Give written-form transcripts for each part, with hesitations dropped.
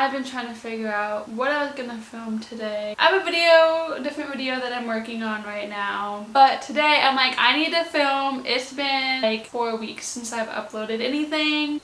I've been trying to figure out what I was gonna film today. I have a different video that I'm working on right now. But today I'm like, I need to film. It's been like 4 weeks since I've uploaded anything.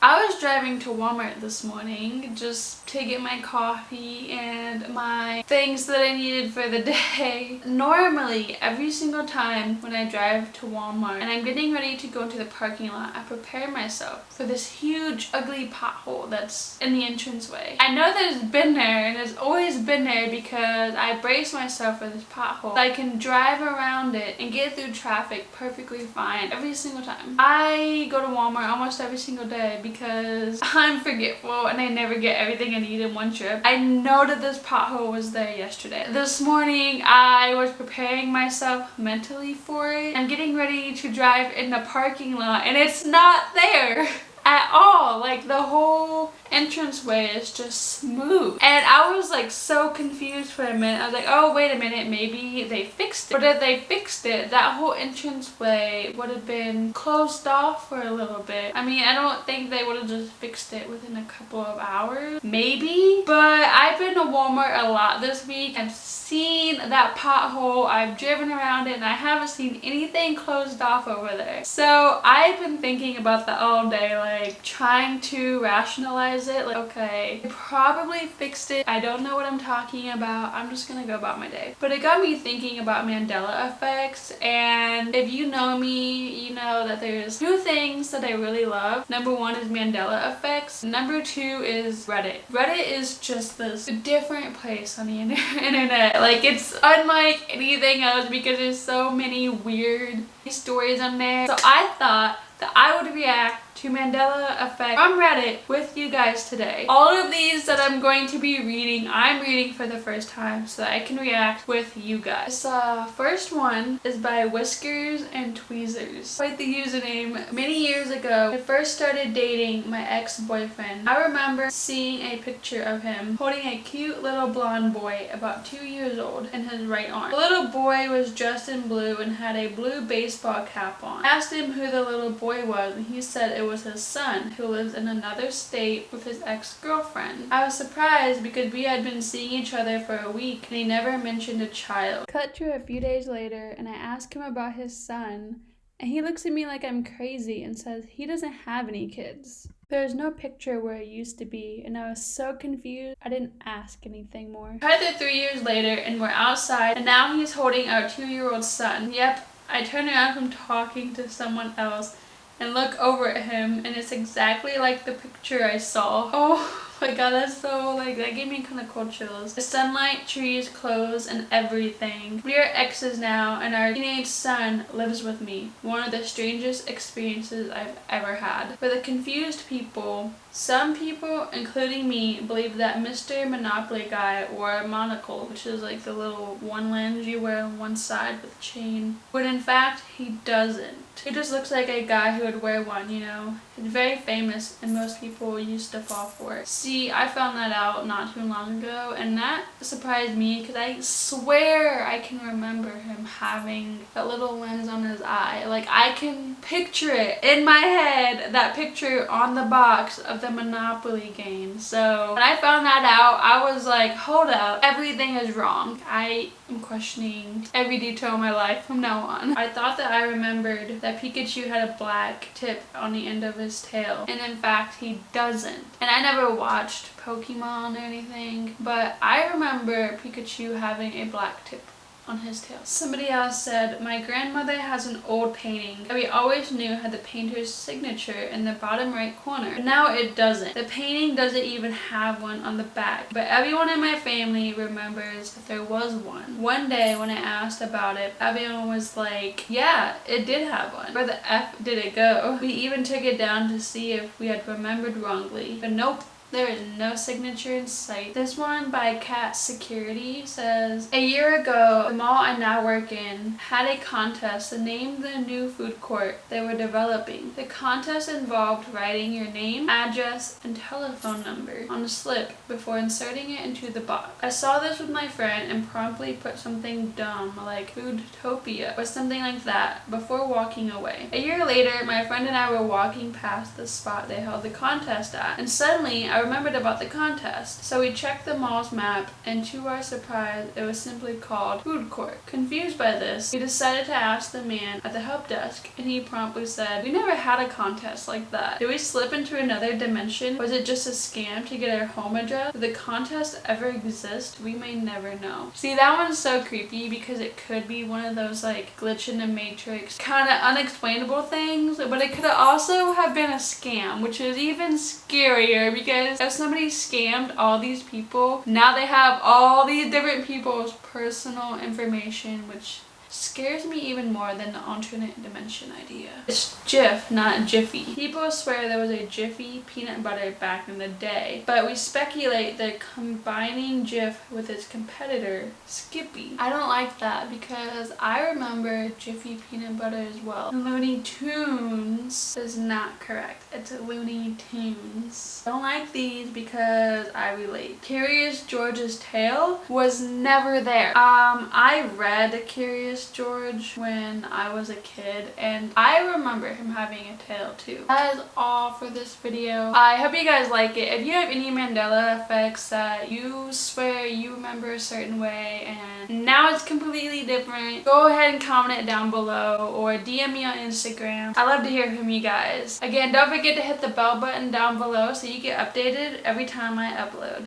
I was driving to Walmart this morning just to get my coffee and my things that I needed for the day. Normally, every single time when I drive to Walmart and I'm getting ready to go into the parking lot, I prepare myself for this huge, ugly pothole that's in the entranceway. I know that it's been there and it's always been there because I brace myself for this pothole. I can drive around it and get through traffic perfectly fine every single time. I go to Walmart almost every single day because I'm forgetful and I never get everything I need in one trip. I know that this pothole was there yesterday. This morning I was preparing myself mentally for it. I'm getting ready to drive in the parking lot and it's not there at all. Like the whole entranceway is just smooth. And I was like so confused for a minute. I was like, oh wait a minute, maybe they fixed it. But if they fixed it, that whole entranceway would have been closed off for a little bit. I mean, I don't think they would have just fixed it within a couple of hours. Maybe. But I've been to Walmart a lot this week. I've seen that pothole. I've driven around it and I haven't seen anything closed off over there. So I've been thinking about that all day, like trying to rationalize it. Like, okay, I probably fixed it. I don't know what I'm talking about. I'm just gonna go about my day. But it got me thinking about Mandela effects, and if you know me, you know that there's two things that I really love. Number one is Mandela effects. Number two is Reddit. Reddit is just this different place on the internet. Like, it's unlike anything else because there's so many weird stories on there. So I thought that I would react to Mandela effect from Reddit with you guys today. All of these that I'm going to be reading, I'm reading for the first time so that I can react with you guys. This first one is by Whiskers and Tweezers. Quite the username. Many years ago, when I first started dating my ex-boyfriend, I remember seeing a picture of him holding a cute little blonde boy about 2 years old in his right arm. The little boy was dressed in blue and had a blue baseball cap on. I asked him who the little boy was and he said it was his son, who lives in another state with his ex-girlfriend. I was surprised because we had been seeing each other for a week and he never mentioned a child. Cut to a few days later and I asked him about his son and he looks at me like I'm crazy and says he doesn't have any kids. There's no picture where it used to be and I was so confused I didn't ask anything more. Cut to 3 years later and we're outside and now he's holding our 2-year-old son. Yep, I turned around from talking to someone else and look over at him and it's exactly like the picture I saw. Oh my god, that's so, like, that gave me kind of cold chills. The sunlight, trees, clothes, and everything. We are exes now and our teenage son lives with me. One of the strangest experiences I've ever had. For the confused people, some people, including me, believe that Mr. Monopoly guy wore a monocle, which is like the little one lens you wear on one side with a chain. When in fact, he doesn't. He just looks like a guy who would wear one, you know. It's very famous and most people used to fall for it. See, I found that out not too long ago and that surprised me because I swear I can remember him having that little lens on his eye. Like, I can picture it in my head, that picture on the box of the Monopoly game. So when I found that out, I was like, hold up, everything is wrong. I am questioning every detail of my life from now on. I thought that I remembered that Pikachu had a black tip on the end of his tail, and in fact he doesn't. And I never watched Pokemon or anything, but I remember Pikachu having a black tip on his tail. Somebody else said, my grandmother has an old painting that we always knew had the painter's signature in the bottom right corner, but now it doesn't. The painting doesn't even have one on the back, but everyone in my family remembers that there was one. One day when I asked about it, everyone was like, yeah, it did have one. Where the F did it go? We even took it down to see if we had remembered wrongly, but nope. There is no signature in sight. This one by Cat Security says, a year ago, the mall I now work in had a contest to name the new food court they were developing. The contest involved writing your name, address, and telephone number on a slip before inserting it into the box. I saw this with my friend and promptly put something dumb like Foodtopia or something like that before walking away. A year later, my friend and I were walking past the spot they held the contest at, and suddenly I remembered about the contest. So we checked the mall's map, and to our surprise, it was simply called Food Court. Confused by this, we decided to ask the man at the help desk, and he promptly said, "We never had a contest like that. Did we slip into another dimension? Was it just a scam to get our home address? Did the contest ever exist? We may never know." See, that one's so creepy because it could be one of those like glitch in the matrix kind of unexplainable things, but it could also have been a scam, which is even scarier because if somebody scammed all these people, now they have all these different people's personal information, which scares me even more than the alternate dimension idea. It's Jif, not Jiffy. People swear there was a Jiffy peanut butter back in the day, but we speculate they're combining Jif with its competitor, Skippy. I don't like that because I remember Jiffy peanut butter as well. Looney Tunes is not correct. It's Looney Tunes. I don't like these because I relate. Curious George's Tale was never there. I read Curious George when I was a kid, and I remember him having a tail too. That is all for this video. I hope you guys like it. If you have any Mandela effects that you swear you remember a certain way and now it's completely different, go ahead and comment it down below or DM me on Instagram. I love to hear from you guys. Again, don't forget to hit the bell button down below so you get updated every time I upload.